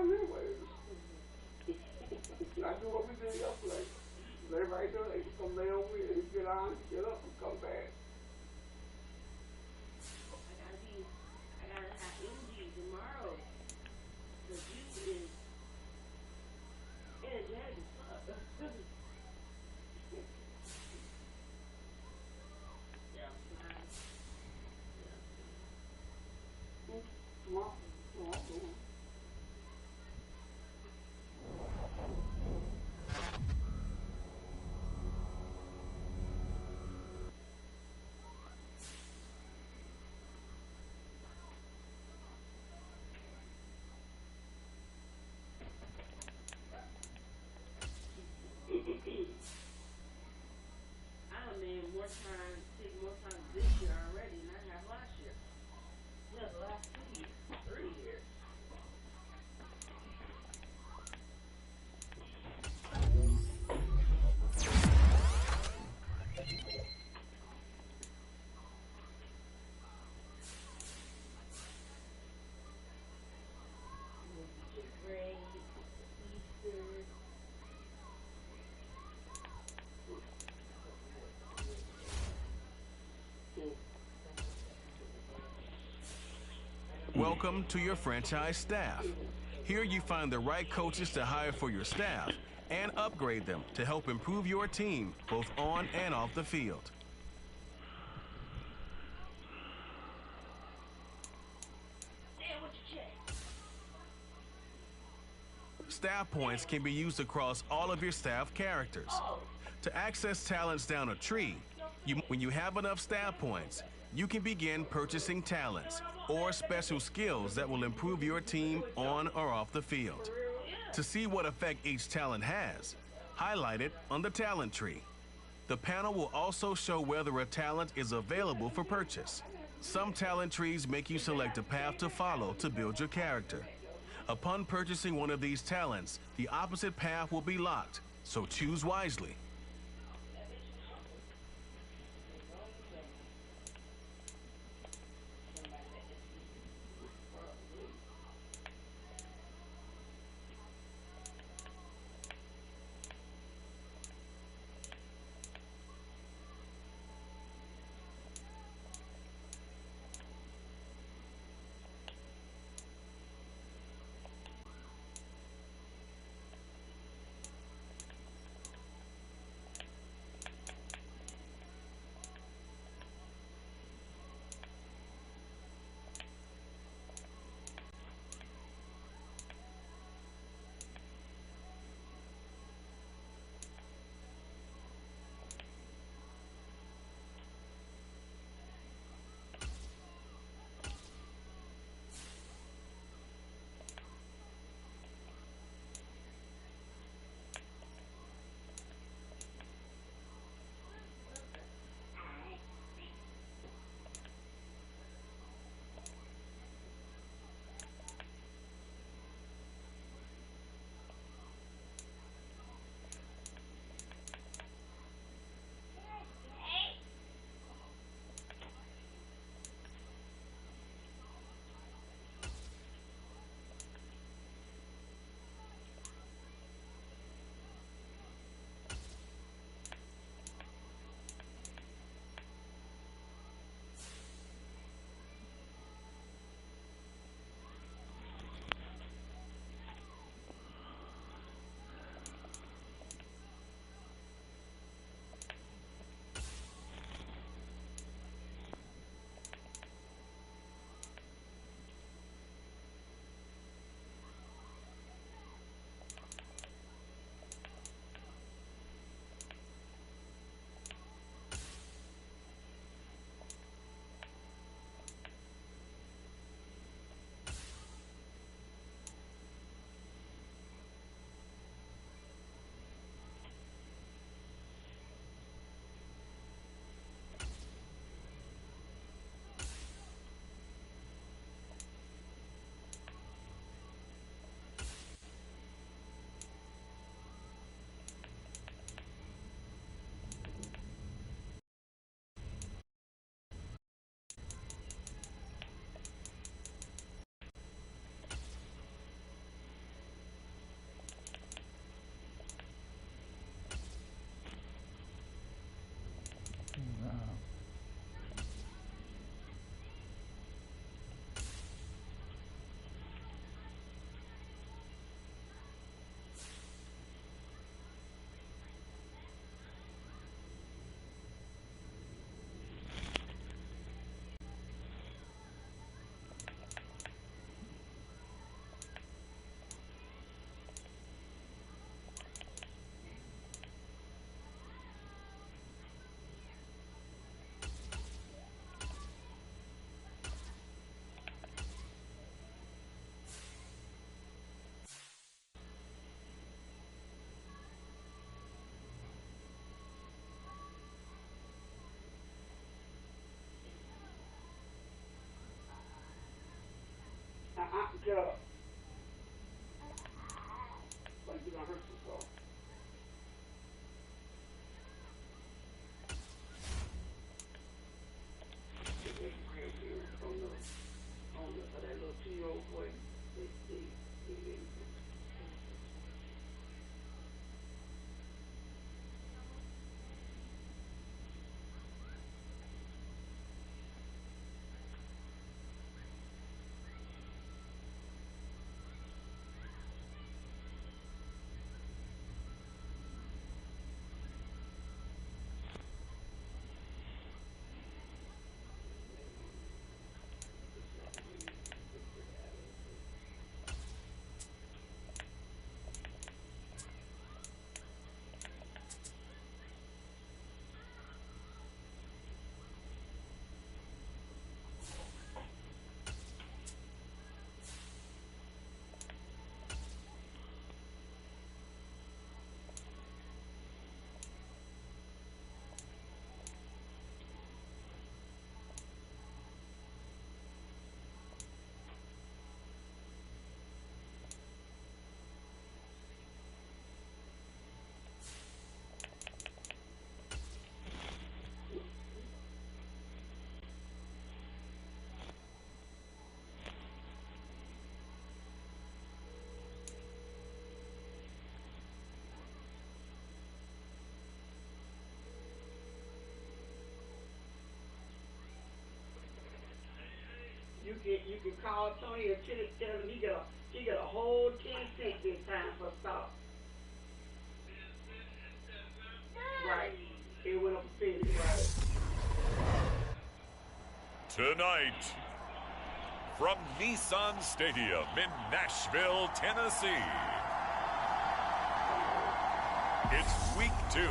time anyways. I do what we did yesterday. Lay right there, they come lay on me, and get on, get up, and come back. I gotta have energy tomorrow. The view is energetic as fuck. Yeah, nice. Tomorrow, tomorrow. I done made more time, take more time this year already than I have last year. Yeah, the last 2 years, 3 years. Great, Easter. Welcome to your franchise staff. Here you find the right coaches to hire for your staff and upgrade them to help improve your team both on and off the field. Damn, what you check? Staff points can be used across all of your staff characters. To access talents down a tree, when you have enough staff points, you can begin purchasing talents or special skills that will improve your team on or off the field. To see what effect each talent has, highlight it on the talent tree. The panel will also show whether a talent is available for purchase. Some talent trees make you select a path to follow to build your character. Upon purchasing one of these talents, the opposite path will be locked, so choose wisely. Get up. Like you're gonna hurt yourself. On that little 2-year-old boy, they You can call Tony and tell him he got a whole 10 cents this time for stop. Right. It went up a penny, right. Tonight, from Nissan Stadium in Nashville, Tennessee, it's week 2.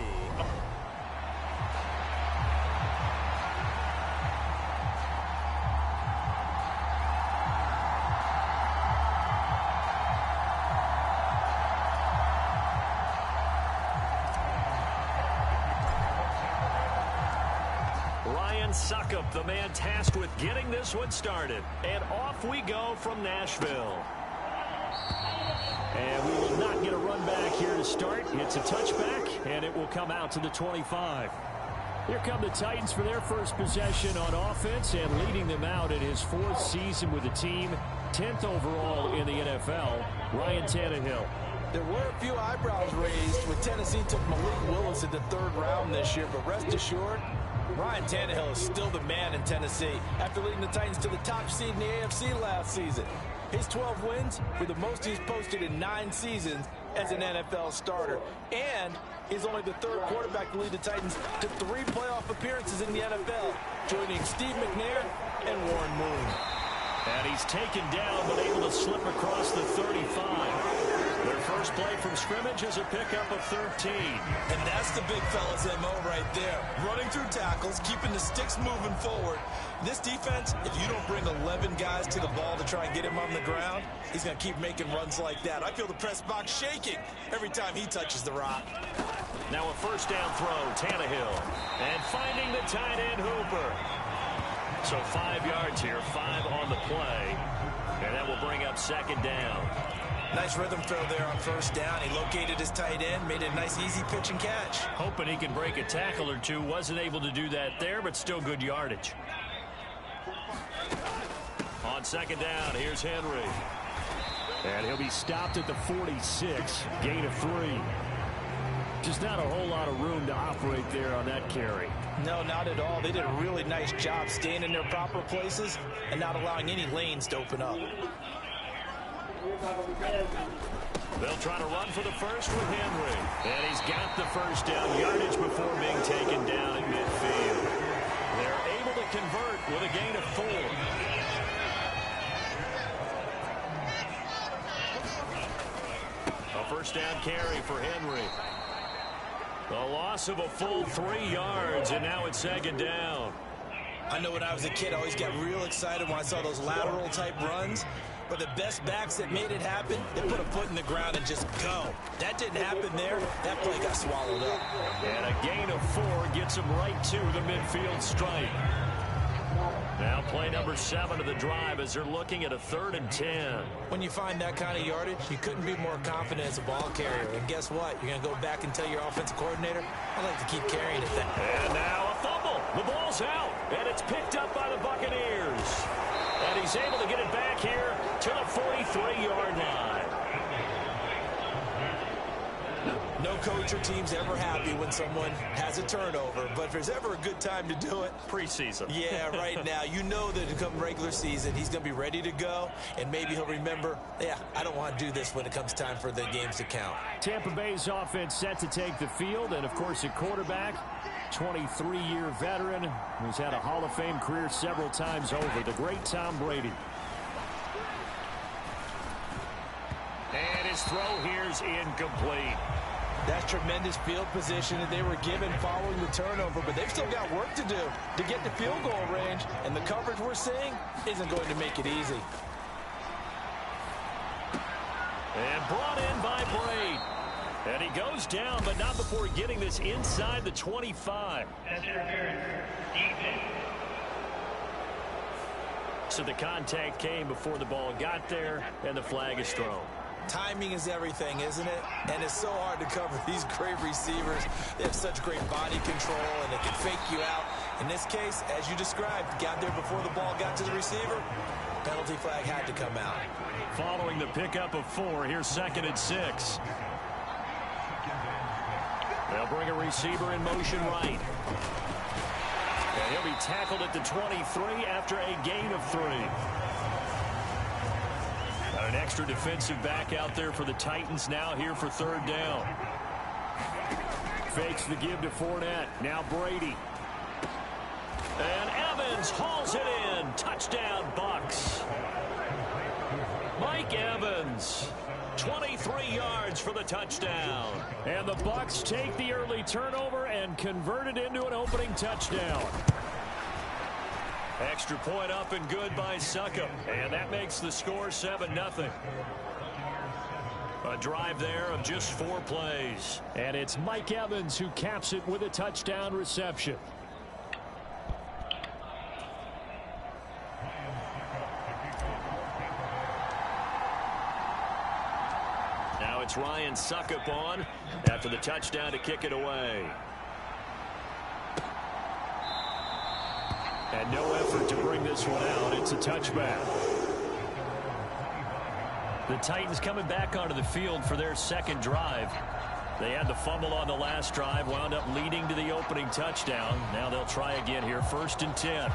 Suckup, the man tasked with getting this one started. And off we go from Nashville. And we will not get a run back here to start. It's a touchback, and it will come out to the 25. Here come the Titans for their first possession on offense, and leading them out in his 4th season with the team, 10th overall in the NFL, Ryan Tannehill. There were a few eyebrows raised when Tennessee took Malik Willis in the 3rd round this year, but rest assured, Ryan Tannehill is still the man in Tennessee after leading the Titans to the top seed in the AFC last season. His 12 wins were the most he's posted in 9 seasons as an NFL starter. And he's only the 3rd quarterback to lead the Titans to 3 playoff appearances in the NFL, joining Steve McNair and Warren Moon. And he's taken down, but able to slip across the 35. Their first play from scrimmage is a pickup of 13. And that's the big fella's MO right there. Running through tackles, keeping the sticks moving forward. This defense, if you don't bring 11 guys to the ball to try and get him on the ground, he's going to keep making runs like that. I feel the press box shaking every time he touches the rock. Now a first down throw, Tannehill. And finding the tight end, Hooper. So 5 yards here, 5 on the play. And that will bring up 2nd down. Nice rhythm throw there on 1st down. He located his tight end, made a nice easy pitch and catch. Hoping he can break a tackle or two. Wasn't able to do that there, but still good yardage. On 2nd down, here's Henry. And he'll be stopped at the 46. Gain of 3. Just not a whole lot of room to operate there on that carry. No, not at all. They did a really nice job staying in their proper places and not allowing any lanes to open up. They'll try to run for the first with Henry. And he's got the first down yardage before being taken down at midfield. They're able to convert with a gain of 4. A first down carry for Henry. A loss of a full 3 yards, and now it's 2nd down. I know when I was a kid, I always got real excited when I saw those lateral type runs. But the best backs that made it happen, they put a foot in the ground and just go. That didn't happen there. That play got swallowed up. And a gain of 4 gets him right to the midfield stripe. Now play number 7 of the drive as they're looking at a 3rd and 10. When you find that kind of yardage, you couldn't be more confident as a ball carrier. And guess what? You're going to go back and tell your offensive coordinator, I'd like to keep carrying it. And now a fumble. The ball's out, and it's picked up by the Buccaneers. And he's able to get it back here to the 43-yard line. No coach or team's ever happy when someone has a turnover, but if there's ever a good time to do it, preseason. Yeah, right now. You know that come regular season, he's going to be ready to go, and maybe he'll remember, yeah, I don't want to do this when it comes time for the games to count. Tampa Bay's offense set to take the field, and, of course, at quarterback, 23-year veteran who's had a Hall of Fame career several times over, the great Tom Brady. And his throw here's incomplete. That's tremendous field position that they were given following the turnover, but they've still got work to do to get to field goal range, and the coverage we're seeing isn't going to make it easy. And brought in by Braid. And he goes down, but not before getting this inside the 25. So the contact came before the ball got there, and the flag is thrown. Timing is everything, isn't it? And it's so hard to cover these great receivers. They have such great body control, and they can fake you out. In this case, as you described, got there before the ball got to the receiver. Penalty flag had to come out. Following the pickup of 4, here's 2nd and 6. They'll bring a receiver in motion right. And he'll be tackled at the 23 after a gain of 3. An extra defensive back out there for the Titans now here for 3rd down. Fakes the give to Fournette. Now Brady. And Evans hauls it in. Touchdown, Bucs. Mike Evans, 23 yards for the touchdown. And the Bucs take the early turnover and convert it into an opening touchdown. Extra point up and good by Succop. And that makes the score 7-0. A drive there of just 4 plays. And it's Mike Evans who caps it with a touchdown reception. Now it's Ryan Succop on after the touchdown to kick it away. And no effort to bring this one out. It's a touchback. The Titans coming back onto the field for their 2nd drive. They had the fumble on the last drive, wound up leading to the opening touchdown. Now they'll try again here, 1st and 10.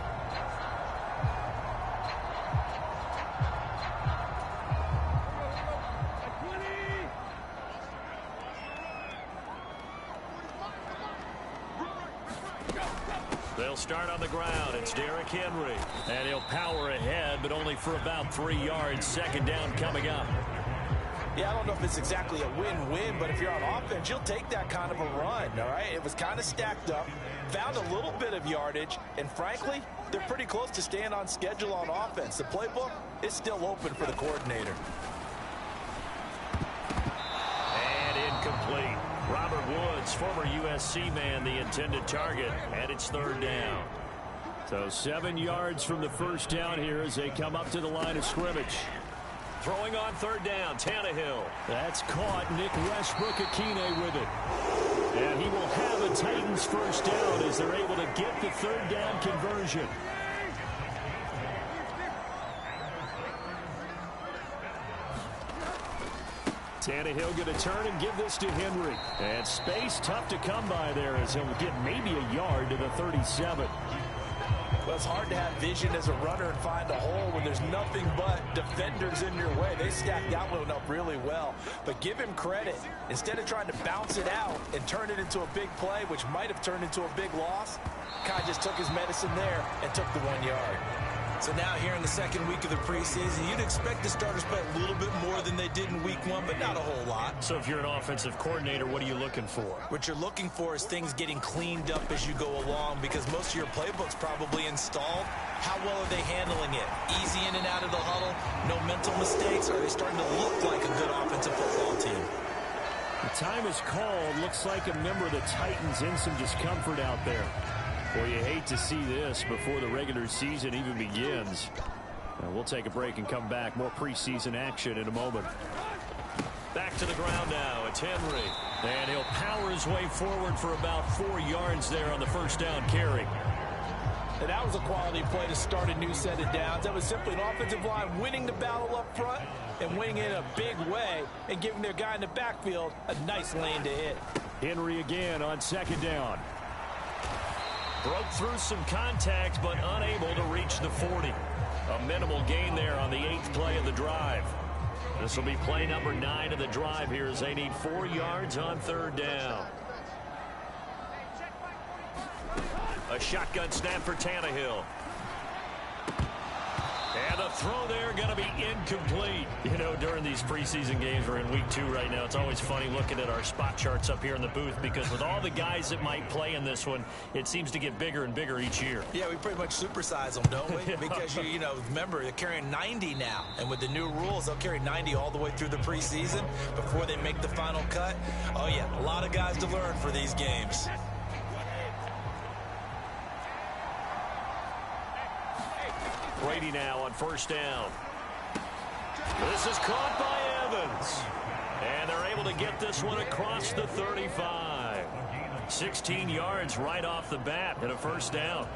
They'll start on the ground. It's Derrick Henry. And he'll power ahead, but only for about 3 yards. 2nd down coming up. Yeah, I don't know if it's exactly a win-win, but if you're on offense, you'll take that kind of a run, all right? It was kind of stacked up, found a little bit of yardage, and frankly, they're pretty close to staying on schedule on offense. The playbook is still open for the coordinator. And incomplete. Robert Woods, former USC man, the intended target, and it's 3rd down. So 7 yards from the first down here as they come up to the line of scrimmage. Throwing on 3rd down, Tannehill. That's caught. Nick Westbrook-Akine with it. And he will have a Titans first down as they're able to get the 3rd down conversion. Tannehill going to turn and give this to Henry. And space tough to come by there as he'll get maybe a yard to the 37. Well, it's hard to have vision as a runner and find a hole when there's nothing but defenders in your way. They stacked that one up really well. But give him credit. Instead of trying to bounce it out and turn it into a big play, which might have turned into a big loss, Kai just took his medicine there and took the 1 yard. So now here in the 2nd week of the preseason, you'd expect the starters to play a little bit more than they did in week 1, but not a whole lot. So if you're an offensive coordinator, what are you looking for? What you're looking for is things getting cleaned up as you go along, because most of your playbook's probably installed. How well are they handling it? Easy in and out of the huddle? No mental mistakes? Are they starting to look like a good offensive football team? The time is called. Looks like a member of the Titans in some discomfort out there. Well, you hate to see this before the regular season even begins. We'll take a break and come back. More preseason action in a moment. Back to the ground now. It's Henry. And he'll power his way forward for about 4 yards there on the first down carry. And that was a quality play to start a new set of downs. That was simply an offensive line winning the battle up front and winning it in a big way and giving their guy in the backfield a nice lane to hit. Henry again on second down. Broke through some contact, but unable to reach the 40. A minimal gain there on the 8th play of the drive. This will be play number 9 of the drive here as they need 4 yards on third down. A shotgun snap for Tannehill. And the throw there going to be incomplete. You know, during these preseason games, we're in week 2 right now. It's always funny looking at our spot charts up here in the booth because with all the guys that might play in this one, it seems to get bigger and bigger each year. Yeah, we pretty much supersize them, don't we? Yeah. Because, you know, remember, they're carrying 90 now. And with the new rules, they'll carry 90 all the way through the preseason before they make the final cut. Oh, yeah, a lot of guys to learn for these games. Brady now on first down. This is caught by Evans. And they're able to get this one across the 35. 16 yards right off the bat and a first down.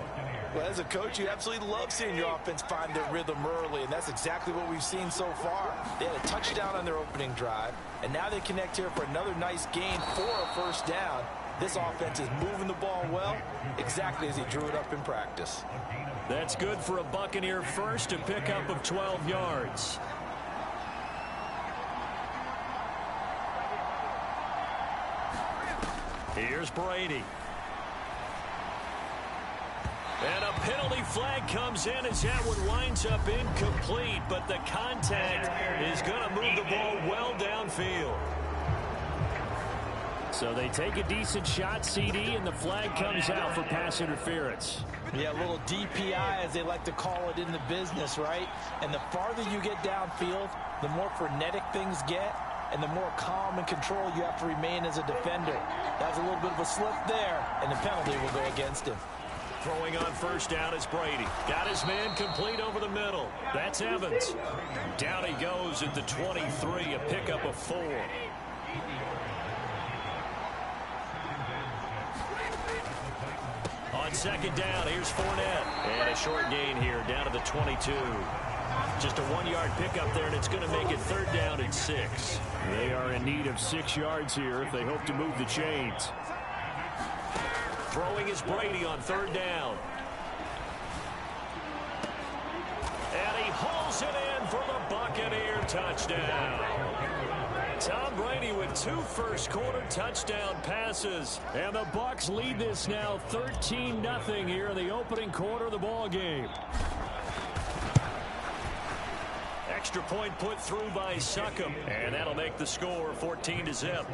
Well, as a coach, you absolutely love seeing your offense find their rhythm early, and that's exactly what we've seen so far. They had a touchdown on their opening drive, and now they connect here for another nice gain for a first down. This offense is moving the ball well, exactly as he drew it up in practice. That's good for a Buccaneer first, a pickup of 12 yards. Here's Brady. And a penalty flag comes in as that one winds up incomplete, but the contact is going to move the ball well downfield. So they take a decent shot, CD, and the flag comes out for pass interference. Yeah, a little DPI, as they like to call it in the business, right? And the farther you get downfield, the more frenetic things get, and the more calm and control you have to remain as a defender. That was a little bit of a slip there, and the penalty will go against him. Throwing on first down is Brady. Got his man complete over the middle. That's Evans. Down he goes at the 23, a pickup of 4. On second down, here's Fournette. And a short gain here, down to the 22. Just a 1-yard pickup there, and it's going to make it third down and 6. They are in need of 6 yards here if they hope to move the chains. Throwing is Brady on third down. And he hauls it in for the Buccaneer touchdown. Tom Brady with 2 first-quarter touchdown passes. And the Bucs lead this now 13-0 here in the opening quarter of the ball game. Extra point put through by Succop. And that'll make the score 14-0.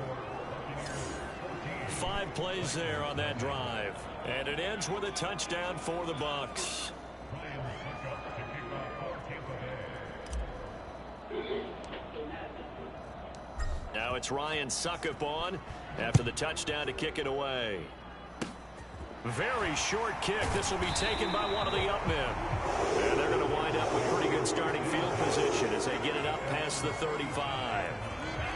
5 plays there on that drive. And it ends with a touchdown for the Bucs. Now it's Ryan Succop on after the touchdown to kick it away. Very short kick. This will be taken by one of the up men. And they're going to wind up with pretty good starting field position as they get it up past the 35.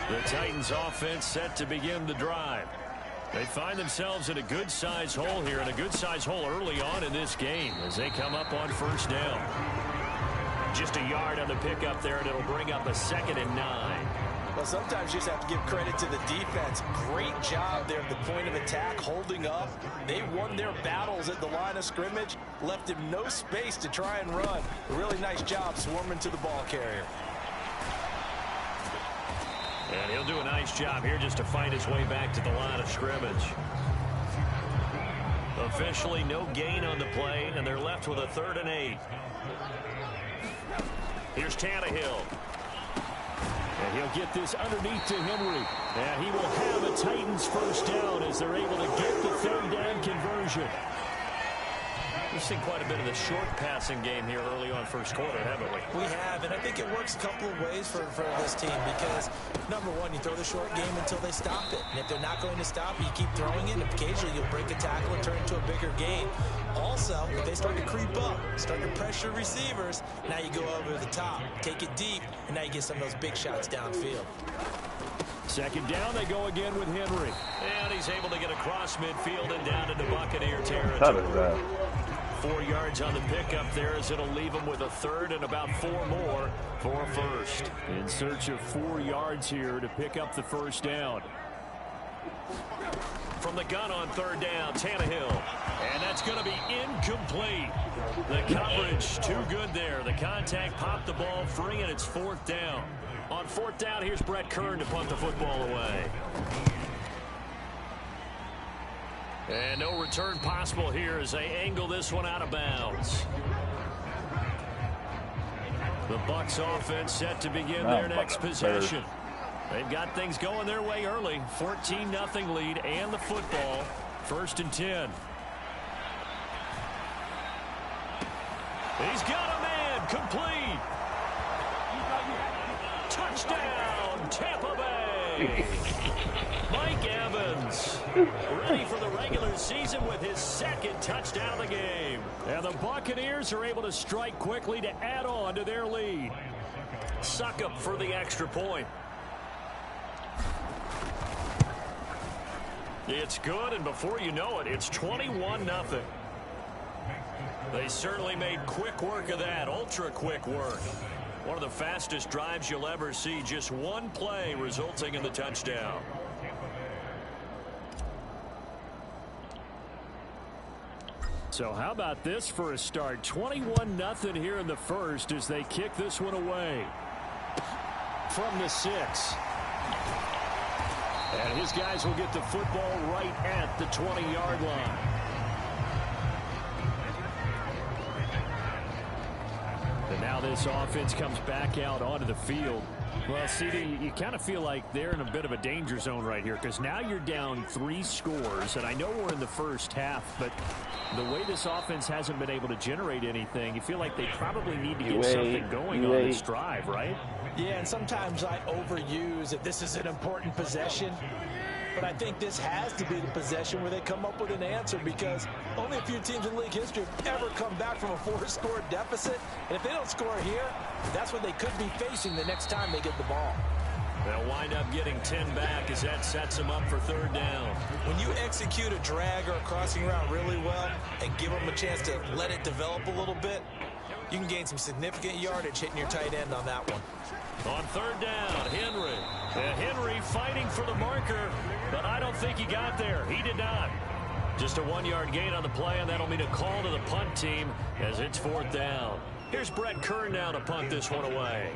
The Titans offense set to begin the drive. They find themselves in a good-sized hole here, and a good-sized hole early on in this game as they come up on first down. Just a yard on the pickup there, and it'll bring up a 2nd and 9. Well, sometimes you just have to give credit to the defense. Great job there at the point of attack, holding up. They won their battles at the line of scrimmage, left him no space to try and run. A really nice job swarming to the ball carrier. And he'll do a nice job here just to find his way back to the line of scrimmage. Officially no gain on the play, and they're left with a 3rd and 8. Here's Tannehill. And he'll get this underneath to Henry. And he will have a Titans first down as they're able to get the 3rd down conversion. We've seen quite a bit of the short passing game here early on first quarter, haven't we? We have, and I think it works a couple of ways for this team because, number one, you throw the short game until they stop it. And if they're not going to stop it, you keep throwing it, and occasionally you'll break a tackle and turn it into a bigger gain. Also, if they start to creep up, start to pressure receivers, now you go over the top, take it deep, and now you get some of those big shots downfield. Second down, they go again with Henry. And he's able to get across midfield and down into Buccaneer territory. 4 yards on the pickup there as it'll leave him with a third and about 4 more for a first. In search of 4 yards here to pick up the first down. From the gun on third down, Tannehill. And that's going to be incomplete. The coverage too good there. The contact popped the ball free, and it's fourth down. On fourth down, here's Brett Kern to punt the football away. And no return possible here as they angle this one out of bounds. The Bucs offense set to begin their next possession. They've got things going their way early. 14-0 lead and the football. First and 10. He's got a man complete. Touchdown, Tampa Bay. Mike Evans ready for the regular season with his second touchdown of the game. And the Buccaneers are able to strike quickly to add on to their lead. Succop for the extra point. It's good, and before you know it, it's 21-0. They certainly made quick work of that, ultra-quick work. One of the fastest drives you'll ever see, just one play resulting in the touchdown. So how about this for a start? 21-0 here in the first as they kick this one away. From the 6. And his guys will get the football right at the 20-yard line. And now this offense comes back out onto the field. Well, CD, you kind of feel like they're in a bit of a danger zone right here because now you're down 3 scores, and I know we're in the first half, but the way this offense hasn't been able to generate anything, you feel like they probably need to get something going on this drive, right? Yeah, and sometimes I overuse that this is an important possession. But I think this has to be the possession where they come up with an answer because only a few teams in league history have ever come back from a 4-score deficit. And if they don't score here, that's what they could be facing the next time they get the ball. They'll wind up getting 10 back as that sets them up for third down. When you execute a drag or a crossing route really well and give them a chance to let it develop a little bit, you can gain some significant yardage hitting your tight end on that one. On third down, Henry. And Henry fighting for the marker, but I don't think he got there. He did not. Just a 1-yard gain on the play, and that'll mean a call to the punt team as it's fourth down. Here's Brett Kern now to punt this one away.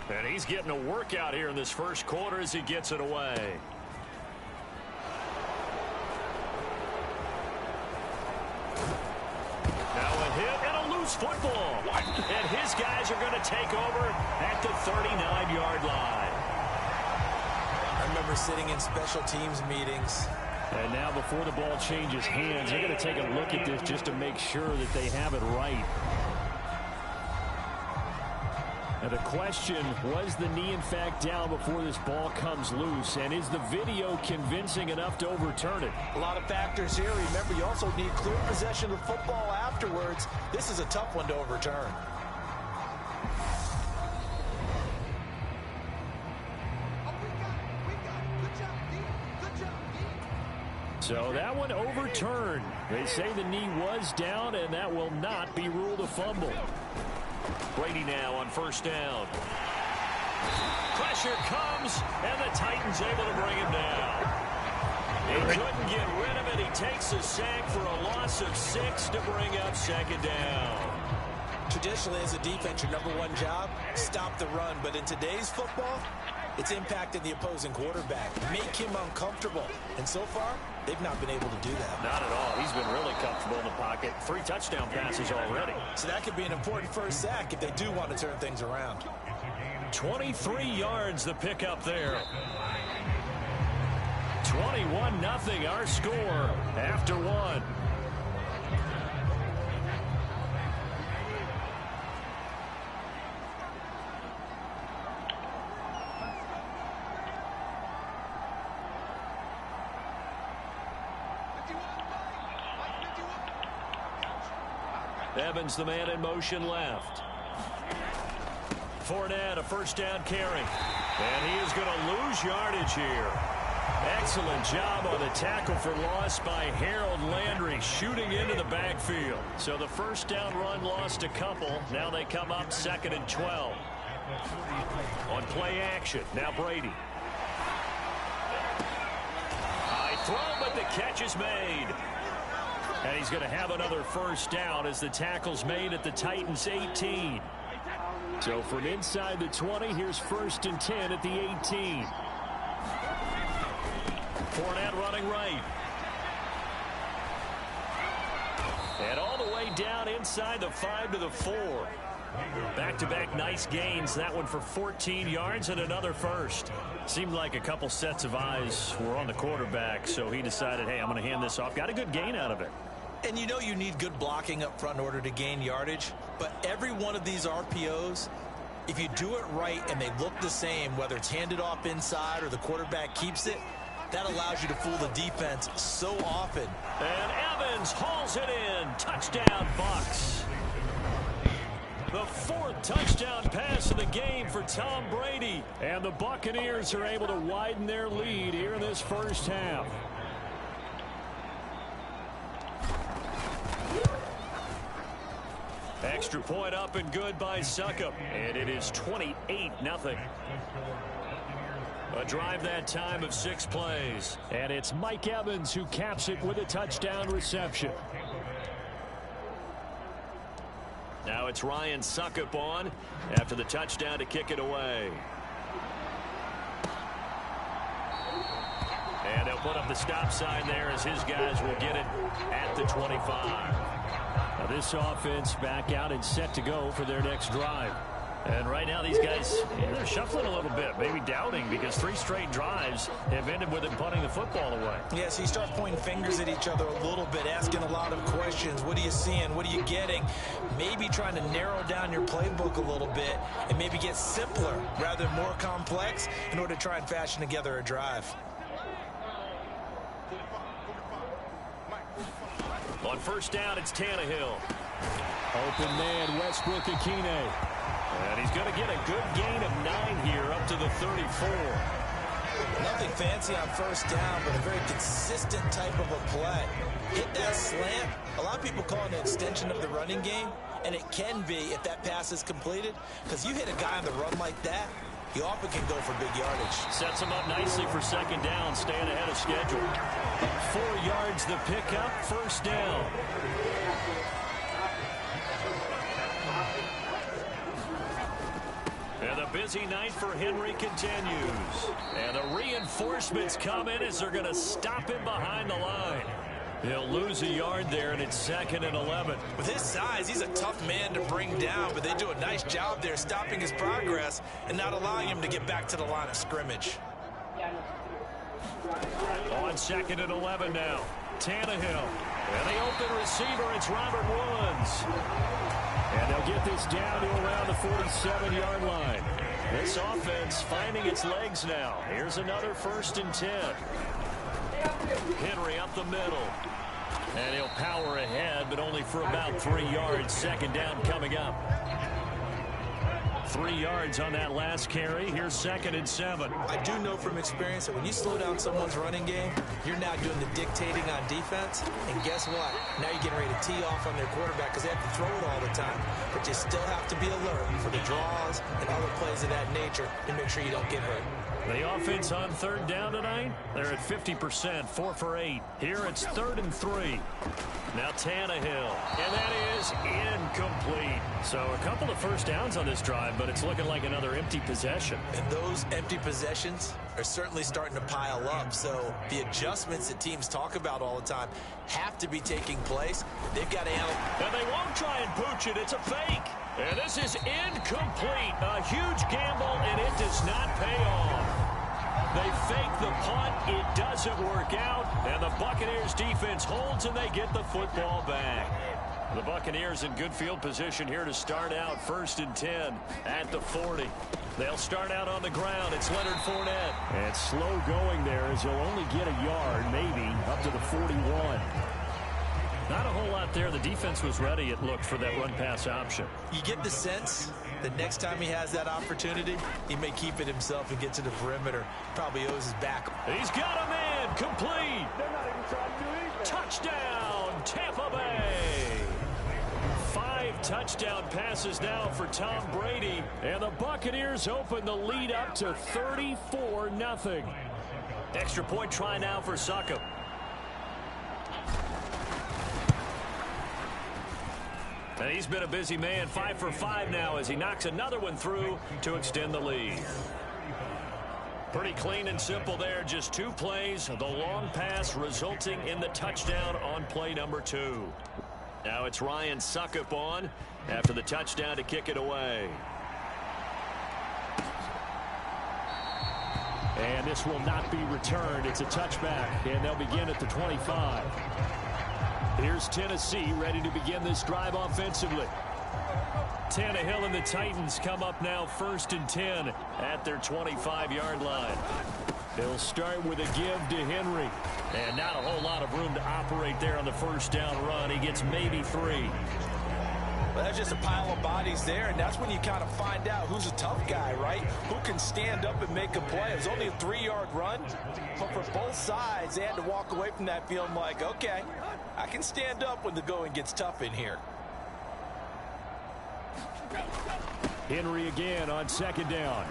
And he's getting a workout here in this first quarter as he gets it away. Now a hit and a loose football. And his guys are going to take over at the 39-yard line. I remember sitting in special teams meetings. And now before the ball changes hands, they're going to take a look at this just to make sure that they have it right. Now the question, was the knee in fact down before this ball comes loose? And is the video convincing enough to overturn it? A lot of factors here. Remember, you also need clear possession of the football afterwards. This is a tough one to overturn. So that one overturned. They say the knee was down, and that will not be ruled a fumble. Brady now on first down. Pressure comes, and the Titans able to bring him down. He couldn't get rid of it. He takes a sack for a loss of 6 to bring up second down. Traditionally, as a defense, your number one job, stop the run. But in today's football, it's impacting the opposing quarterback. Make him uncomfortable. And so far, they've not been able to do that. Not at all. He's been really comfortable in the pocket. 3 touchdown passes already. So that could be an important first sack if they do want to turn things around. 23 yards the pickup there. 21-0 our score after one. Evans, the man in motion left. Fournette, a first down carry. And he is going to lose yardage here. Excellent job on the tackle for loss by Harold Landry, shooting into the backfield. So the first down run lost a couple. Now they come up 2nd and 12. On play action, now Brady. High throw, but the catch is made. And he's going to have another first down as the tackle's made at the Titans' 18. So from inside the 20, here's 1st and 10 at the 18. Fournette running right. And all the way down inside the 5 to the 4. Back-to-back nice gains. That one for 14 yards and another first. Seemed like a couple sets of eyes were on the quarterback, so he decided, hey, I'm going to hand this off. Got a good gain out of it. And you know you need good blocking up front in order to gain yardage. But every one of these RPOs, if you do it right and they look the same, whether it's handed off inside or the quarterback keeps it, that allows you to fool the defense so often. And Evans hauls it in. Touchdown, Bucs. The 4th touchdown pass of the game for Tom Brady. And the Buccaneers are able to widen their lead here in this first half. Extra point up and good by Succop. And it is 28-0. A drive that time of 6 plays. And it's Mike Evans who caps it with a touchdown reception. Now it's Ryan Succop on after the touchdown to kick it away. And they'll put up the stop sign there as his guys will get it at the 25. Now this offense back out and set to go for their next drive. And right now these guys, they're shuffling a little bit, maybe doubting, because 3 straight drives have ended with them punting the football away. Yeah, so you start pointing fingers at each other a little bit, asking a lot of questions. What are you seeing? What are you getting? Maybe trying to narrow down your playbook a little bit and maybe get simpler rather than more complex in order to try and fashion together a drive. On first down, it's Tannehill. Open man, Westbrook-Ikhine. And he's going to get a good gain of 9 here up to the 34. Nothing fancy on first down, but a very consistent type of a play. Hit that slant. A lot of people call it an extension of the running game, and it can be if that pass is completed, because you hit a guy on the run like that, he often can go for big yardage. Sets him up nicely for second down, staying ahead of schedule. 4 yards the pickup, first down. And the busy night for Henry continues. And the reinforcements come in as they're going to stop him behind the line. He'll lose a yard there, and it's 2nd and 11. With his size, he's a tough man to bring down, but they do a nice job there stopping his progress and not allowing him to get back to the line of scrimmage. On 2nd and 11 now. Tannehill. And the open receiver, it's Robert Woods. And they'll get this down to around the 47-yard line. This offense finding its legs now. Here's another 1st and 10. Henry up the middle. And he'll power ahead, but only for about 3 yards. Second down coming up. 3 yards on that last carry. Here's 2nd and 7. I do know from experience that when you slow down someone's running game, you're now doing the dictating on defense. And guess what? Now you're getting ready to tee off on their quarterback because they have to throw it all the time. But you still have to be alert for the draws and other plays of that nature to make sure you don't get hurt. The offense on 3rd down tonight, they're at 50%, 4 for 8. Here it's 3rd and 3. Now Tannehill, and that is incomplete. So a couple of first downs on this drive, but it's looking like another empty possession. And those empty possessions are certainly starting to pile up. So the adjustments that teams talk about all the time have to be taking place. They've got to handle. And they won't try and pooch it. It's a fake. And this is incomplete. A huge gamble, and it does not pay off. They fake the punt. It doesn't work out. And the Buccaneers defense holds and they get the football back. The Buccaneers in good field position here to start out 1st and 10 at the 40. They'll start out on the ground. It's Leonard Fournette. And slow going there as he'll only get a yard, maybe, up to the 41. Not a whole lot there. The defense was ready, it looked, for that run-pass option. You get the sense that next time he has that opportunity, he may keep it himself and get to the perimeter. Probably owes his back. He's got him in. Complete. Touchdown, Tampa Bay. 5 touchdown passes now for Tom Brady. And the Buccaneers open the lead up to 34-0. Extra point try now for Succop. And he's been a busy man, 5 for 5 now as he knocks another one through to extend the lead. Pretty clean and simple there, just 2 plays. The long pass resulting in the touchdown on play number 2. Now it's Ryan Succop on after the touchdown to kick it away. And this will not be returned. It's a touchback, and they'll begin at the 25. Here's Tennessee ready to begin this drive offensively. Tannehill and the Titans come up now 1st and 10 at their 25-yard line. They'll start with a give to Henry. And not a whole lot of room to operate there on the first down run. He gets maybe 3. Well, that's just a pile of bodies there, and that's when you kind of find out who's a tough guy, right? Who can stand up and make a play. It was only a 3-yard run, but for both sides, they had to walk away from that feeling like, okay, I can stand up when the going gets tough in here. Henry again on 2nd down.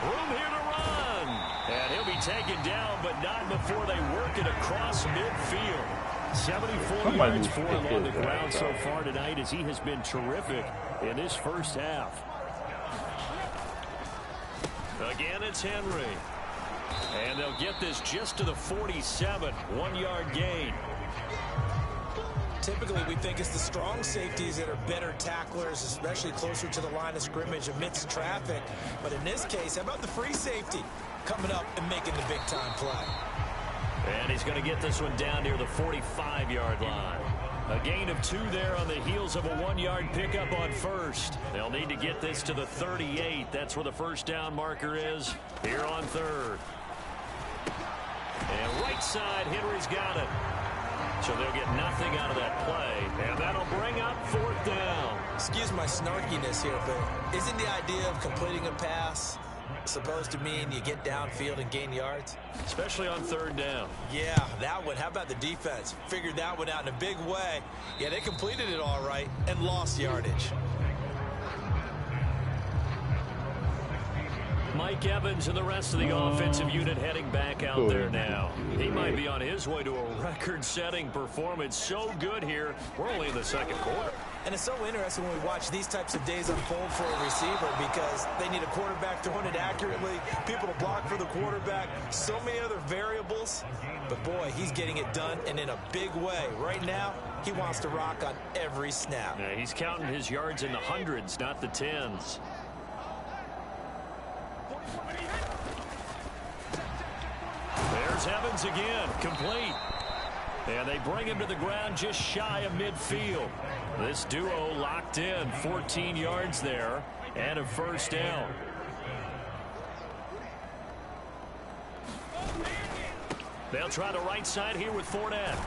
Room here to run. And he'll be taken down, but not before they work it across midfield. 74 yards for him on the ground so far tonight as he has been terrific in this first half. Again, it's Henry. And they'll get this just to the 47. 1-yard gain. Typically, we think it's the strong safeties that are better tacklers, especially closer to the line of scrimmage amidst traffic. But in this case, how about the free safety coming up and making the big-time play? And he's going to get this one down near the 45-yard line. A gain of 2 there on the heels of a 1-yard pickup on first. They'll need to get this to the 38. That's where the first down marker is here on 3rd. And right side, Henry's got it. So they'll get nothing out of that play, and that'll bring up 4th down. Excuse my snarkiness here, but isn't the idea of completing a pass supposed to mean you get downfield and gain yards? Especially on 3rd down. Yeah, that one. How about the defense? Figured that one out in a big way. Yeah, they completed it all right and lost yardage. Mike Evans and the rest of the offensive unit heading back out there now. He might be on his way to a record-setting performance. So good here. We're only in the 2nd quarter. And it's so interesting when we watch these types of days unfold for a receiver because they need a quarterback throwing it accurately, people to block for the quarterback, so many other variables. But, boy, he's getting it done and in a big way. Right now, he wants to rock on every snap. Yeah, he's counting his yards in the hundreds, not the tens. There's Evans again, complete. And they bring him to the ground just shy of midfield. This duo locked in, 14 yards there, and a first down. They'll try the right side here with Fournette.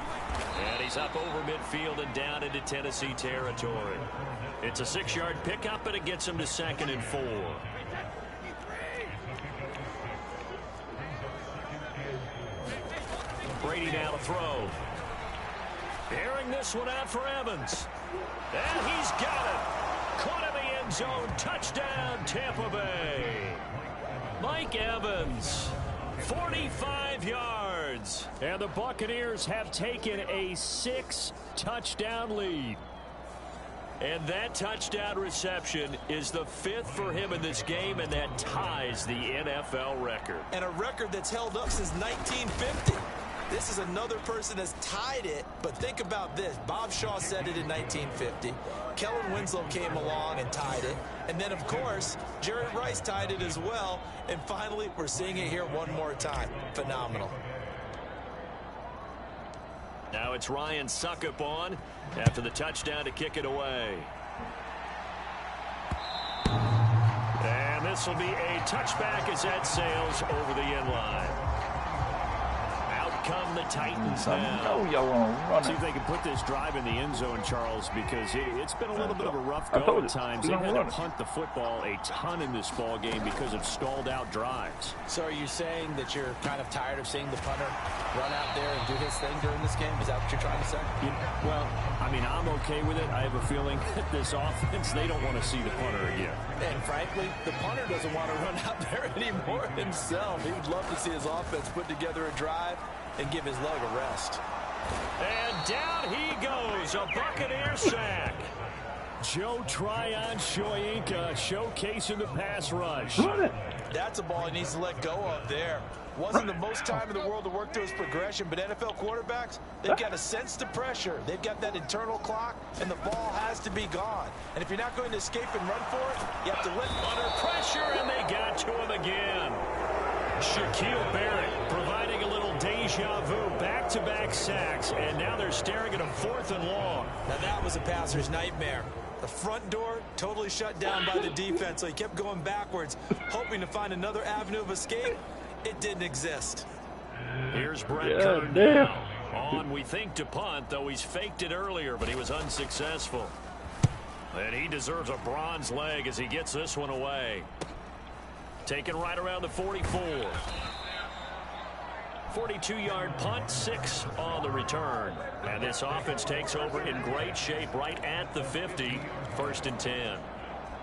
And he's up over midfield and down into Tennessee territory. It's a 6-yard pickup, and it gets him to 2nd and 4. Brady now to throw. Airing this one out for Evans. And he's got it. Caught in the end zone. Touchdown, Tampa Bay. Mike Evans, 45 yards. And the Buccaneers have taken a 6-touchdown lead. And that touchdown reception is the 5th for him in this game, and that ties the NFL record. And a record that's held up since 1950. This is another person that's tied it, but think about this. Bob Shaw said it in 1950. Kellen Winslow came along and tied it. And then, of course, Jerry Rice tied it as well. And finally, we're seeing it here one more time. Phenomenal. Now it's Ryan Suckup on after the touchdown to kick it away. And this will be a touchback as that sails over the end line. Out come the Titans now. See if they can put this drive in the end zone, Charles, because it's been a little bit of a rough go at times. They've had to punt the football a ton in this ball game because of stalled out drives. So are you saying that you're kind of tired of seeing the punter run out there and do his thing during this game? Is that what you're trying to say? Well, I mean, I'm okay with it. I have a feeling that this offense, they don't want to see the punter again. And frankly, the punter doesn't want to run out there anymore himself. He would love to see his offense put together a drive and give his leg a rest. And down he goes, a Buccaneer sack. Joe Tryon-Shoyinka showcasing the pass rush. That's a ball he needs to let go of there. Wasn't the most time in the world to work through his progression, but NFL quarterbacks, they've got to sense the pressure. They've got that internal clock, and the ball has to be gone. And if you're not going to escape and run for it, you have to let under pressure, and they got to him again. Shaquille Barrett providing a little deja vu, back-to-back sacks, and now they're staring at a 4th and long. Now that was a passer's nightmare. The front door totally shut down by the defense, so he kept going backwards, hoping to find another avenue of escape. It didn't exist. Here's Brett Kern now. On, we think, to punt, though he's faked it earlier, but he was unsuccessful. And he deserves a bronze leg as he gets this one away. Taken right around the 44. 42-yard punt, 6 on the return. And this offense takes over in great shape right at the 50. 1st and 10.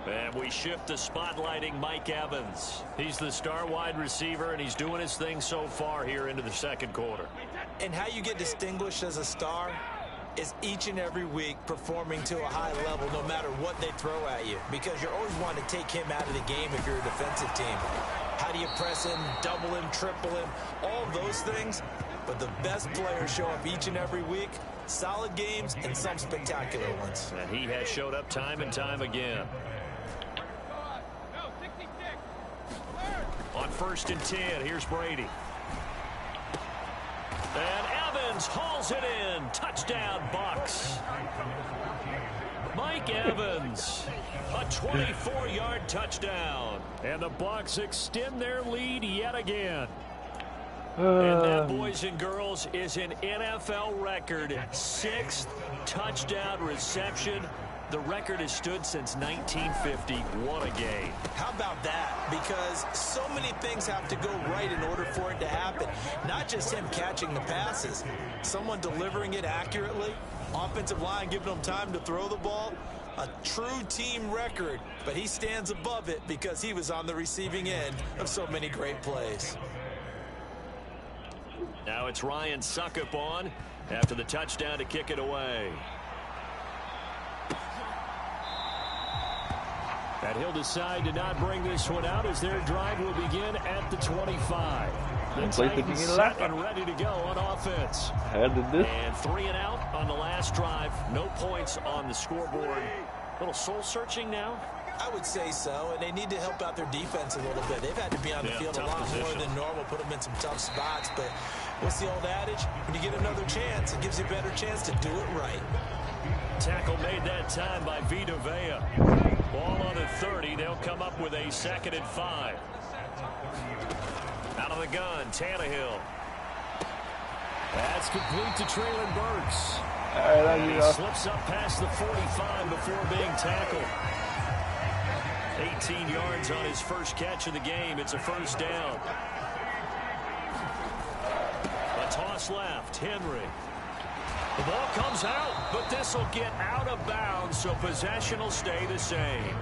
And we shift to spotlighting Mike Evans. He's the star wide receiver, and he's doing his thing so far here into the 2nd quarter. And how you get distinguished as a star is each and every week performing to a high level no matter what they throw at you, because you're always wanting to take him out of the game if you're a defensive team. How do you press him, double him, triple him, all those things? But the best players show up each and every week. Solid games and some spectacular ones. And he has showed up time and time again. On 1st and 10, here's Brady. And Evans hauls it in. Touchdown, Bucs. Mike Evans, a 24-yard touchdown. And the Bucs extend their lead yet again. And that, boys and girls, is an NFL record 6th touchdown reception. The record has stood since 1950. What a game. How about that? Because so many things have to go right in order for it to happen. Not just him catching the passes. Someone delivering it accurately. Offensive line giving him time to throw the ball. A true team record. But he stands above it because he was on the receiving end of so many great plays. Now it's Ryan Suckup on after the touchdown to kick it away. And he'll decide to not bring this one out as their drive will begin at the 25. The Titans set and ready to go on offense. And 3 and out on the last drive. No points on the scoreboard. A little soul-searching now? I would say so, and they need to help out their defense a little bit. They've had to be on the field a lot more than normal, put them in some tough spots. But what's the old adage? When you get another chance, it gives you a better chance to do it right. Tackle made that time by Vita Vea. Ball on the 30. They'll come up with a 2nd and 5. Out of the gun, Tannehill. That's complete to Traylon Burks. And he slips up past the 45 before being tackled. 18 yards on his first catch of the game. It's a 1st down. A toss left. Henry. The ball comes out, but this will get out of bounds, so possession will stay the same.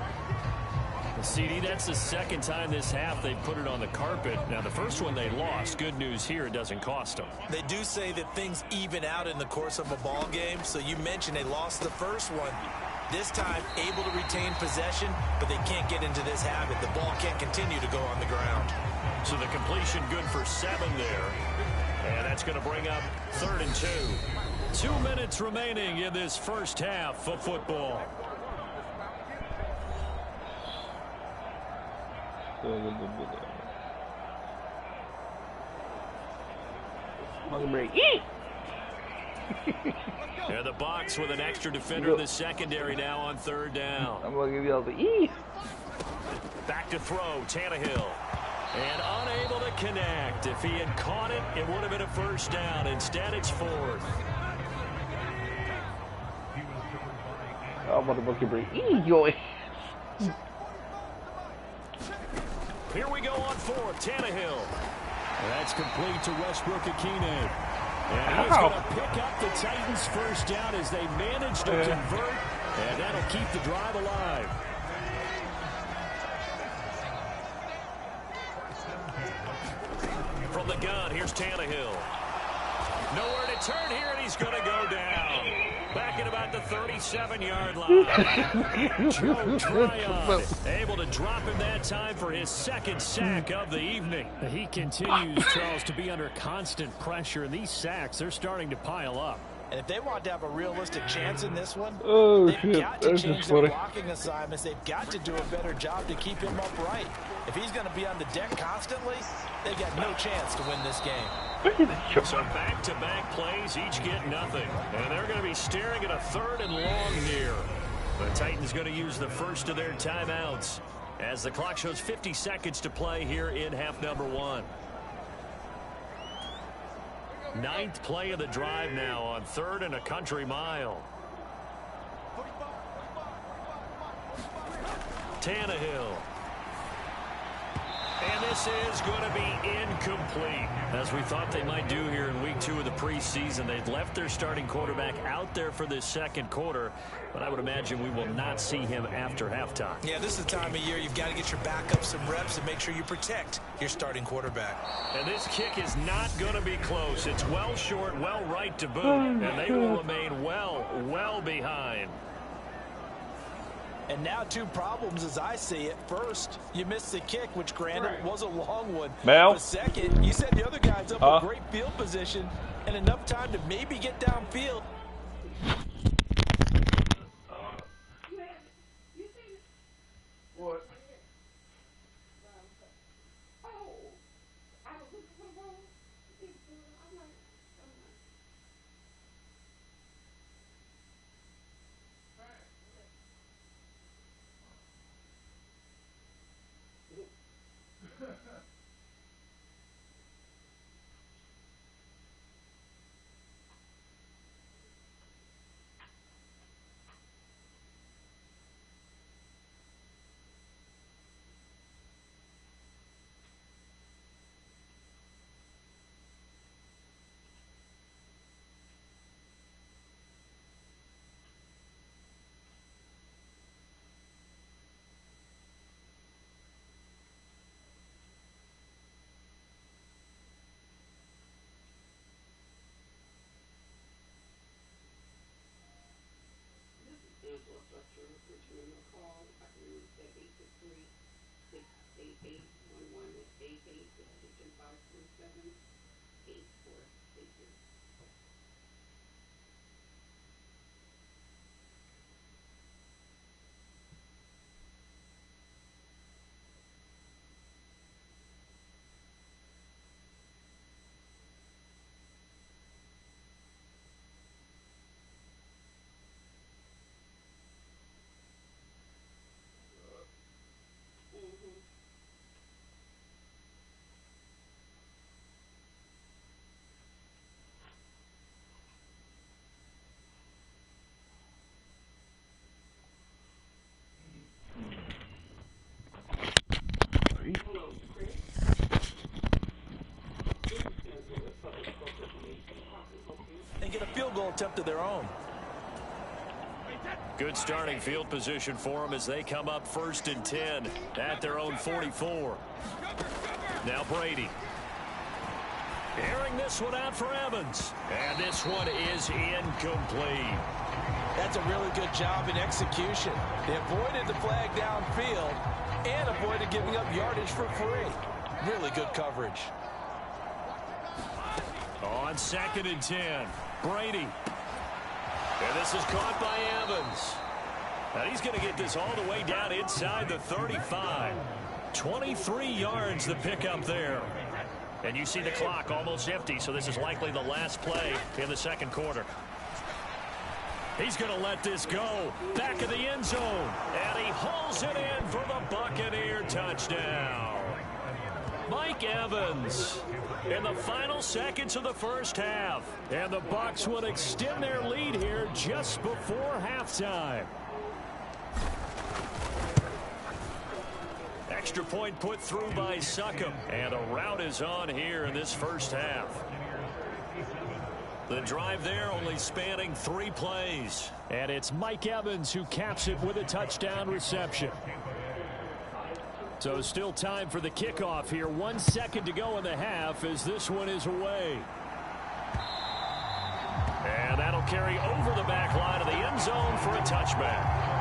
CD, that's the 2nd time this half they put it on the carpet. Now, the first one they lost. Good news here, it doesn't cost them. They do say that things even out in the course of a ball game, so you mentioned they lost the first one. This time, able to retain possession, but they can't get into this habit. The ball can't continue to go on the ground. So the completion good for 7 there. And that's going to bring up 3rd and 2. 2 minutes remaining in this first half of football. And the box with an extra defender in the secondary now on 3rd down. I'm going to give you all the E. Back to throw, Tannehill. And unable to connect. If he had caught it, it would have been a 1st down. Instead, it's 4th. Oh, motherfucker, bring E, yo. Here we go on 4th, Tannehill. That's complete to Westbrook-Akine. And he's going to pick up the Titans' 1st down as they manage to convert. And that'll keep the drive alive. From the gun, here's Tannehill. Nowhere to turn here, and he's going to go down. Back at about the 37-yard line. Joe Tryon able to drop him that time for his 2nd sack of the evening. He continues, Charles, to be under constant pressure, and these sacks, they're starting to pile up. And if they want to have a realistic chance in this one, They've got to change their blocking assignments. They've got to do a better job to keep him upright. If he's going to be on the deck constantly, they've got no chance to win this game. So back-to-back plays, each get nothing. And they're going to be staring at a 3rd and long here. The Titans going to use the first of their timeouts as the clock shows 50 seconds to play here in half number 1. 9th play of the drive now on 3rd and a country mile. Tannehill. And this is going to be incomplete. As we thought they might do here in week 2 of the preseason, they've left their starting quarterback out there for this 2nd quarter, but I would imagine we will not see him after halftime. Yeah, this is the time of year you've got to get your backup some reps and make sure you protect your starting quarterback. And this kick is not going to be close. It's well short, well right to boot, and they will remain well behind. And now 2 problems as I see it. First, you missed the kick, which granted was a long one. Mel? But second, you set the other guys up in great field position and enough time to maybe get downfield. What? And get a field goal attempt of their own. Good starting field position for them as they come up 1st and 10 at their own 44. Now Brady. Airing this one out for Evans. And this one is incomplete. That's a really good job in execution. They avoided the flag downfield and avoided giving up yardage for free. Really good coverage. On 2nd and 10, Brady. And this is caught by Evans. And he's going to get this all the way down inside the 35. 23 yards the pickup there. And you see the clock almost empty, so this is likely the last play in the second quarter. He's going to let this go. Back of the end zone. And he hauls it in for the Buccaneer touchdown. Mike Evans in the final seconds of the first half. And the Bucs would extend their lead here just before halftime. Extra point put through by Succop. And a rout is on here in this first half. The drive there only spanning 3 plays. And it's Mike Evans who caps it with a touchdown reception. So still time for the kickoff here. 1 second to go in the half as this one is away. And that'll carry over the back line of the end zone for a touchback.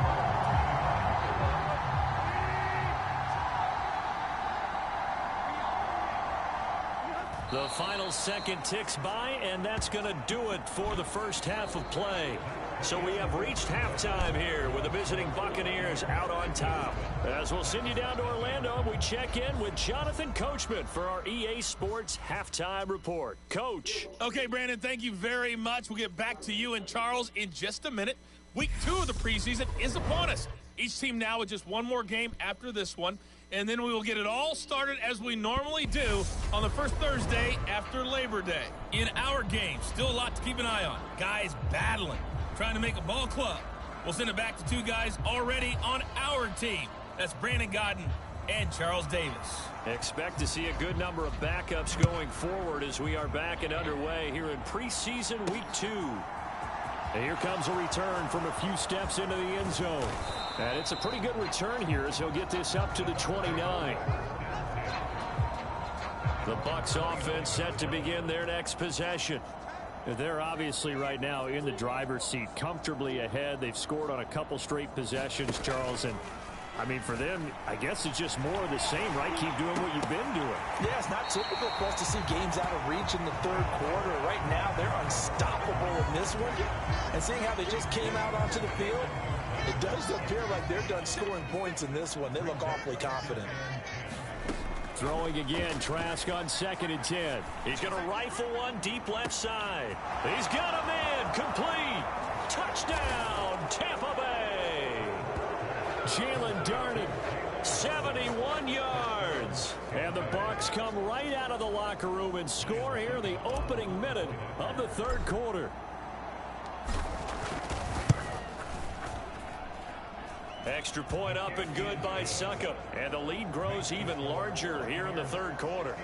The final second ticks by, and that's going to do it for the first half of play. So we have reached halftime here with the visiting Buccaneers out on top. As we'll send you down to Orlando, we check in with Jonathan Coachman for our EA Sports Halftime Report. Coach. Okay, Brandon, thank you very much. We'll get back to you and Charles in just a minute. Week 2 of the preseason is upon us. Each team now with just one more game after this one. And then we will get it all started as we normally do on the first Thursday after Labor Day. In our game, still a lot to keep an eye on. Guys battling, trying to make a ball club. We'll send it back to 2 guys already on our team. That's Brandon Godden and Charles Davis. Expect to see a good number of backups going forward as we are back and underway here in preseason week 2. And here comes a return from a few steps into the end zone. And it's a pretty good return here as he'll get this up to the 29. The Bucs offense set to begin their next possession. They're obviously right now in the driver's seat, comfortably ahead. They've scored on a couple straight possessions, Charles. And, I mean, for them, I guess it's just more of the same, right? Keep doing what you've been doing. Yeah, it's not typical for us to see games out of reach in the third quarter. Right now, they're unstoppable in this one. And seeing how they just came out onto the field, it does appear like they're done scoring points in this one. They look awfully confident. Throwing again, Trask on 2nd and 10. He's going to rifle one deep left side. He's got a man complete. Touchdown, Tampa Bay. Jalen Darden, 71 yards. And the Bucs come right out of the locker room and score here in the opening minute of the third quarter. Extra point up and good by Succop. And the lead grows even larger here in the third quarter.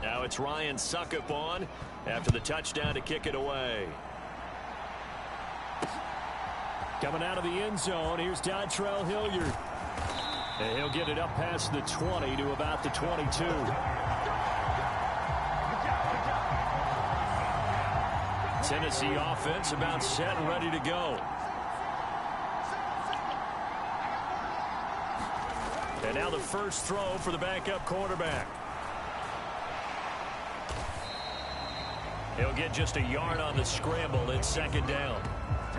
Now it's Ryan Succop on after the touchdown to kick it away. Coming out of the end zone, here's Dontrell Hilliard. And he'll get it up past the 20 to about the 22. Tennessee offense about set and ready to go. And now the first throw for the backup quarterback. He'll get just a yard on the scramble. It's 2nd down.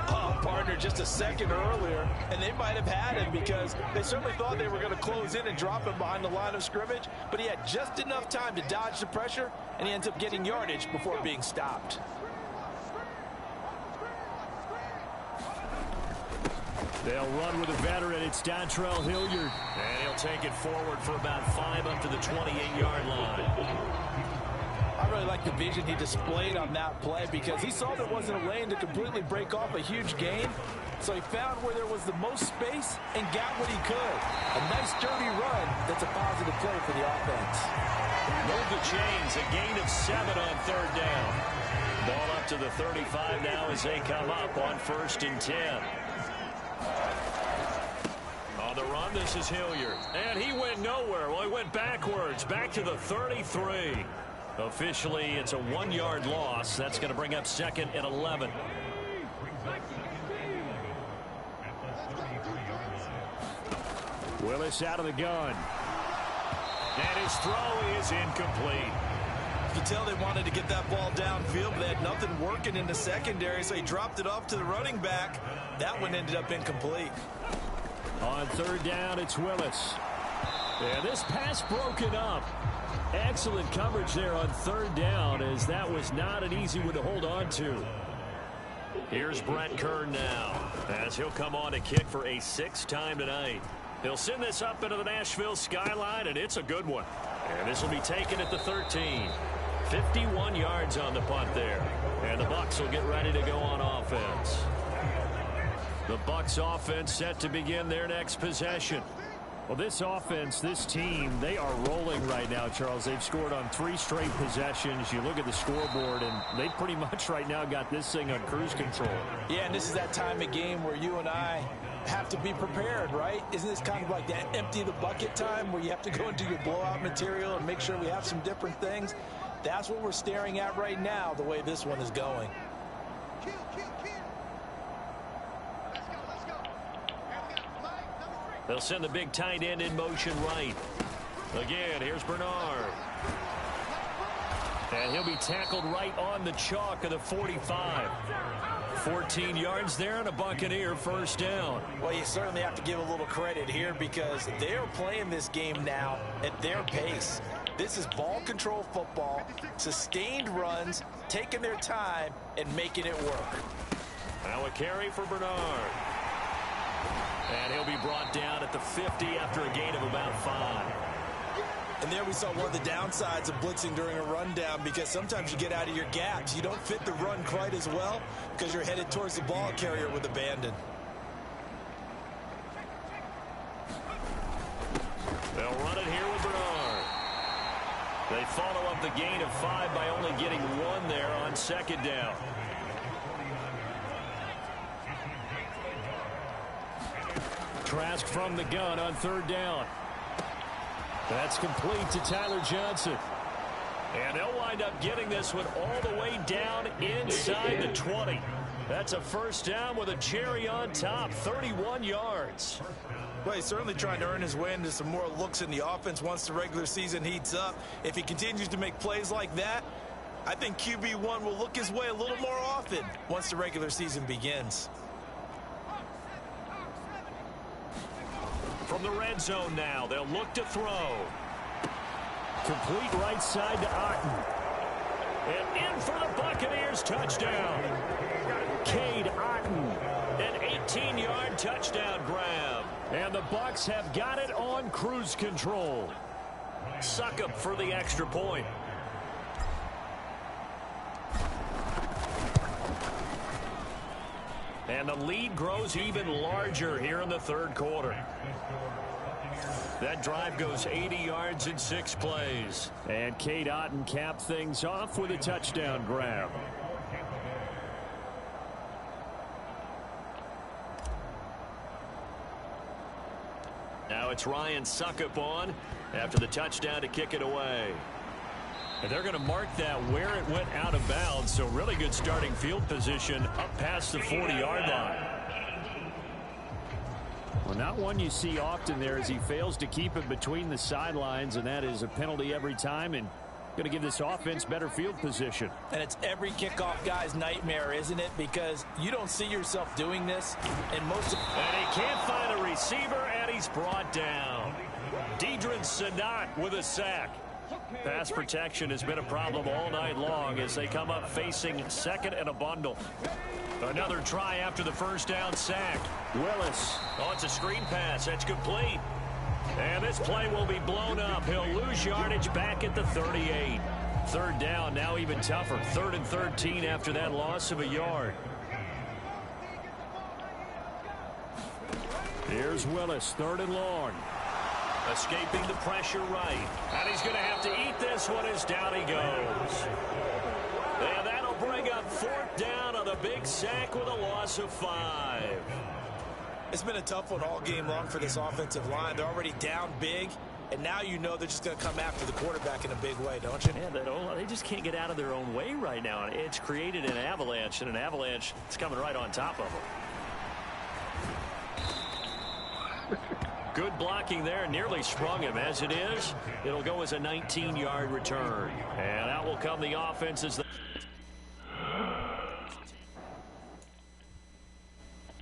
Oh, partner, just a second earlier, and they might have had him because they certainly thought they were going to close in and drop him behind the line of scrimmage, but he had just enough time to dodge the pressure, and he ends up getting yardage before being stopped. They'll run with a veteran. It's Dontrell Hilliard. And he'll take it forward for about 5 up to the 28-yard line. I really like the vision he displayed on that play because he saw there wasn't a lane to completely break off a huge gain. So he found where there was the most space and got what he could. A nice dirty run that's a positive play for the offense. Move the chains, a gain of 7 on 3rd down. Ball up to the 35 now as they come up on 1st and 10. On the run, this is Hilliard. And he went nowhere. Well, he went backwards, back to the 33. Officially, it's a 1-yard loss. That's going to bring up 2nd and 11. Willis out of the gun. And his throw is incomplete. You can tell they wanted to get that ball downfield, but they had nothing working in the secondary, so he dropped it off to the running back. That one ended up incomplete. On third down, it's Willis. And this pass broken up. Excellent coverage there on third down, as that was not an easy one to hold on to. Here's Brett Kern now, as he'll come on to kick for a 6th time tonight. He'll send this up into the Nashville skyline, and it's a good one. And this will be taken at the 13. 51 yards on the punt there. And the Bucs will get ready to go on offense. The Bucs offense set to begin their next possession. Well, this offense, this team, they are rolling right now, Charles. They've scored on 3 straight possessions. You look at the scoreboard, and they pretty much right now got this thing on cruise control. Yeah, and this is that time of game where you and I have to be prepared, right? Isn't this kind of like that empty the bucket time where you have to go into your blowout material and make sure we have some different things? That's what we're staring at right now, the way this one is going. They'll send the big tight end in motion right. Again, here's Bernard. And he'll be tackled right on the chalk of the 45. 14 yards there and a Buccaneer first down. Well, you certainly have to give a little credit here because they're playing this game now at their pace. This is ball control football, sustained runs, taking their time and making it work. Now a carry for Bernard. And he'll be brought down at the 50 after a gain of about 5. And there we saw one of the downsides of blitzing during a rundown, because sometimes you get out of your gaps. You don't fit the run quite as well because you're headed towards the ball carrier with abandon. They'll run it here with Bernard. They follow up the gain of 5 by only getting 1 there on second down. Trask from the gun on third down. That's complete to Tyler Johnson. And they'll wind up getting this one all the way down inside the 20. That's a first down with a cherry on top, 31 yards. Well, he's certainly trying to earn his way into some more looks in the offense once the regular season heats up. If he continues to make plays like that, I think QB1 will look his way a little more often once the regular season begins. From the red zone now, they'll look to throw. Complete right side to Otten. And in for the Buccaneers touchdown. Cade Otten, an 18-yard touchdown grab. And the Bucs have got it on cruise control. Suckup for the extra point. And the lead grows even larger here in the third quarter. That drive goes 80 yards in 6 plays. And Cade Otten capped things off with a touchdown grab. Now it's Ryan Suckup on after the touchdown to kick it away. And they're going to mark that where it went out of bounds. So really good starting field position up past the 40-yard line. Well, not one you see often there as he fails to keep it between the sidelines, and that is a penalty every time and going to give this offense better field position. And it's every kickoff guy's nightmare, isn't it? Because you don't see yourself doing this. And he can't find a receiver, and he's brought down. Deidrin Sanat with a sack. Pass protection has been a problem all night long as they come up facing second and a bundle. Another try after the first down sack. Willis. Oh, it's a screen pass. That's complete. And this play will be blown up. He'll lose yardage back at the 38. Third down, now even tougher. 3rd and 13 after that loss of a yard. Here's Willis, 3rd and long. Escaping the pressure right. And he's going to have to eat this one as down he goes. And that'll bring up 4th down on the big sack with a loss of 5. It's been a tough one all game long for this offensive line. They're already down big, and now you know they're just going to come after the quarterback in a big way, don't you? Yeah, they just can't get out of their own way right now. It's created an avalanche, and an avalanche is coming right on top of them. Good blocking there. Nearly sprung him. As it is, it'll go as a 19-yard return. And out will come the offense as the